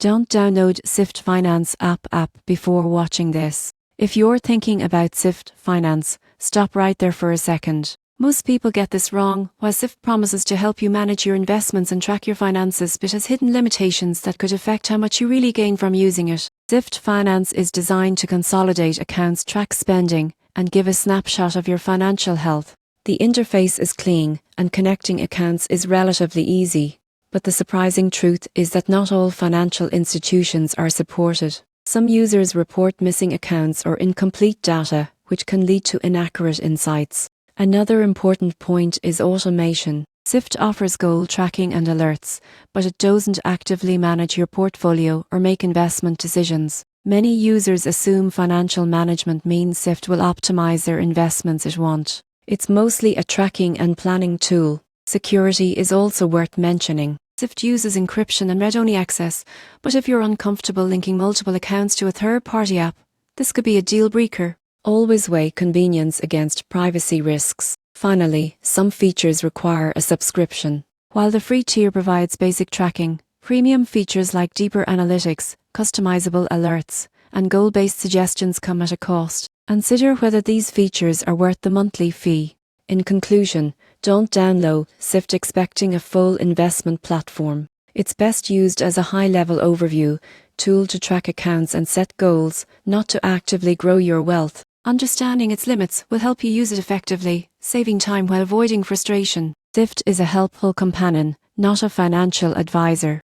Don't download Sift Finance app before watching this. If you're thinking about Sift Finance, stop right there for a second. Most people get this wrong. While Sift promises to help you manage your investments and track your finances, it has hidden limitations that could affect how much you really gain from using it. Sift Finance is designed to consolidate accounts, track spending, and give a snapshot of your financial health. The interface is clean, and connecting accounts is relatively easy. But the surprising truth is that not all financial institutions are supported. Some users report missing accounts or incomplete data, which can lead to inaccurate insights. Another important point is automation. Sift offers goal tracking and alerts, but it doesn't actively manage your portfolio or make investment decisions. Many users assume financial management means Sift will optimize their investments at once. It's mostly a tracking and planning tool. Security is also worth mentioning. Sift uses encryption and read-only access, but if you're uncomfortable linking multiple accounts to a third-party app, this could be a deal-breaker. Always weigh convenience against privacy risks. Finally, some features require a subscription. While the free tier provides basic tracking, premium features like deeper analytics, customizable alerts, and goal-based suggestions come at a cost. Consider whether these features are worth the monthly fee. In conclusion, don't download Sift expecting a full investment platform. It's best used as a high-level overview tool to track accounts and set goals, not to actively grow your wealth. Understanding its limits will help you use it effectively, saving time while avoiding frustration. Sift is a helpful companion, not a financial advisor.